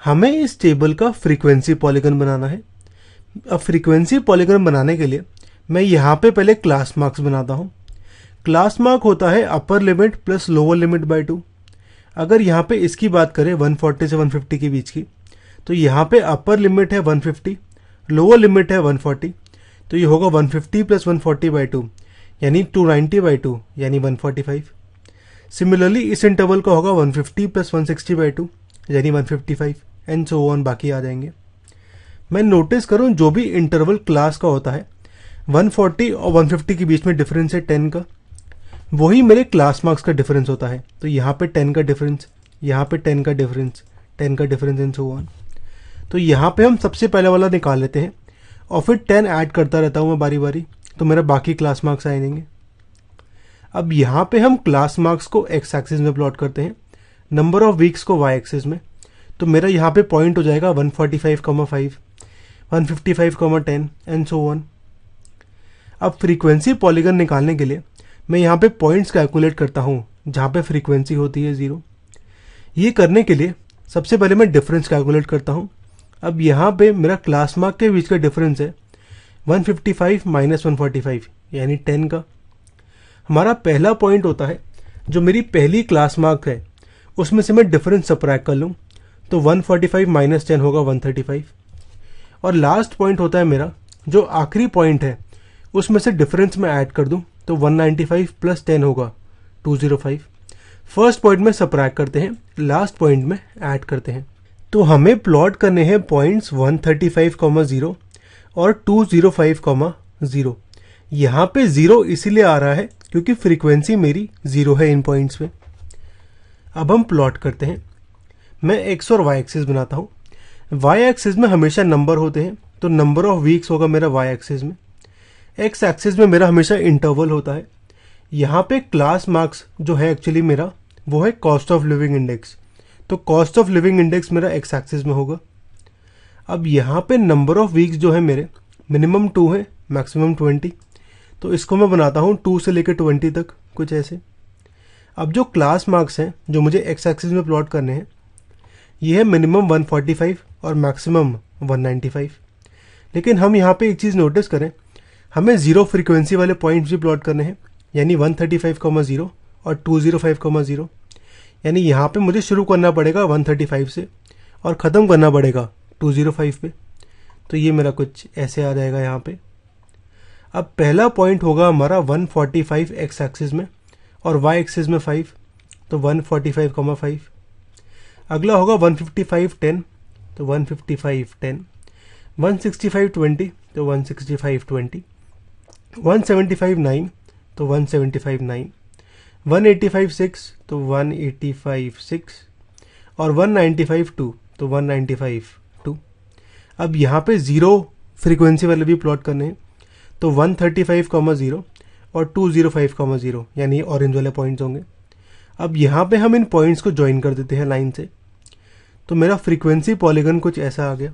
हमें इस टेबल का फ्रीक्वेंसी पॉलीगन बनाना है। अब फ्रीक्वेंसी पॉलीगन बनाने के लिए मैं यहाँ पे पहले क्लास मार्क्स बनाता हूँ। क्लास मार्क होता है upper limit plus lower limit by 2। अगर यहाँ पे इसकी बात करें 140 से 150 के बीच की, तो यहाँ पे अपर लिमिट है 150, लोअर लिमिट है 140, तो ये होगा 150 प्लस 140 बाई 2 यानी 290 बाई 2 यानी 145। सिमिलरली इस इंटरवल का होगा 150 प्लस 160 बाई 2 यानी 155 एंड सो ऑन, बाकी आ जाएंगे। मैं नोटिस करूँ जो भी इंटरवल क्लास का होता है 140 और 150 के बीच में डिफरेंस है 10 का, वही मेरे क्लास मार्क्स का डिफरेंस होता है। तो यहाँ पे 10 का डिफरेंस, यहाँ पे 10 का डिफरेंस, 10 का डिफरेंस एंड सो ऑन। तो यहाँ पे हम सबसे पहले वाला निकाल लेते हैं और फिर 10 ऐड करता रहता हूँ मैं बारी बारी, तो मेरा बाकी क्लास मार्क्स आएंगे। अब यहाँ पे हम क्लास मार्क्स को एक्स एक्सिस में प्लॉट करते हैं, नंबर ऑफ वीक्स को वाई एक्सिस में। तो मेरा यहाँ पे पॉइंट हो जाएगा 145,5, 155,10 एंड सो ऑन। अब फ्रीक्वेंसी पॉलीगन निकालने के लिए मैं यहाँ पे पॉइंट्स कैलकुलेट करता हूँ जहाँ पे फ्रीक्वेंसी होती है 0। ये करने के लिए सबसे पहले मैं डिफरेंस कैलकुलेट करता हूँ। अब यहाँ पे मेरा क्लास मार्क के बीच का डिफरेंस है 155 माइनस 145 यानी 10 का। हमारा पहला पॉइंट होता है जो मेरी पहली क्लास मार्क है, उसमें से मैं डिफरेंस सब्ट्रैक्ट कर लूँ, तो 145 माइनस 10 होगा 135। और लास्ट पॉइंट होता है मेरा जो आखिरी पॉइंट है, उसमें से डिफरेंस मैं ऐड कर दूँ, तो 195 प्लस 10 होगा 205। फर्स्ट पॉइंट में सब्ट्रैक्ट करते हैं, लास्ट पॉइंट में ऐड करते हैं। तो हमें प्लॉट करने हैं पॉइंट्स 135,0 और 205,0। यहाँ पे 0 इसीलिए आ रहा है क्योंकि फ्रीक्वेंसी मेरी 0 है इन पॉइंट्स पे। अब हम प्लॉट करते हैं। मैं एक्स और वाई एक्सिस बनाता हूँ। वाई एक्सिस में हमेशा नंबर होते हैं, तो नंबर ऑफ वीक्स होगा मेरा वाई एक्सिस में। एक्स एक्सिस में मेरा हमेशा इंटरवल होता है। यहाँ पे क्लास मार्क्स जो है एक्चुअली मेरा वो है कॉस्ट ऑफ लिविंग इंडेक्स, तो कॉस्ट ऑफ लिविंग इंडेक्स मेरा एक्स एक्सिस में होगा। अब यहाँ पे नंबर ऑफ वीक्स जो है मेरे मिनिमम 2 है, मैक्सिमम 20, तो इसको मैं बनाता हूँ 2 से लेकर 20 तक, कुछ ऐसे। अब जो क्लास मार्क्स हैं जो मुझे एक्स एक्सिस में प्लॉट करने हैं, ये है मिनिमम 145 और मैक्सिमम 195। लेकिन हम यहाँ पे एक चीज़ नोटिस करें, हमें 0 फ्रीक्वेंसी वाले पॉइंट्स भी प्लॉट करने हैं, यानी 135,0 और 205,0। यानी यहाँ पे मुझे शुरू करना पड़ेगा 135 से और ख़त्म करना पड़ेगा 205 पे। तो ये मेरा कुछ ऐसे आ जाएगा यहाँ पे। अब पहला पॉइंट होगा हमारा 145 एक्स एक्सिस में और वाई एक्सिस में 5, तो 145,5। अगला होगा 155 10, तो 155 10, 165 20, तो 165 20, 175 9, तो 175 9, 185 6, तो 185 6 और 195 2, तो 195 2। अब यहाँ पे 0 फ्रीक्वेंसी वाले भी प्लॉट करने हैं, तो 135,0 और 205,0 यानी ऑरेंज वाले पॉइंट्स होंगे। अब यहाँ पे हम इन पॉइंट्स को ज्वाइन कर देते हैं लाइन से, तो मेरा फ्रीक्वेंसी पॉलीगन कुछ ऐसा आ गया।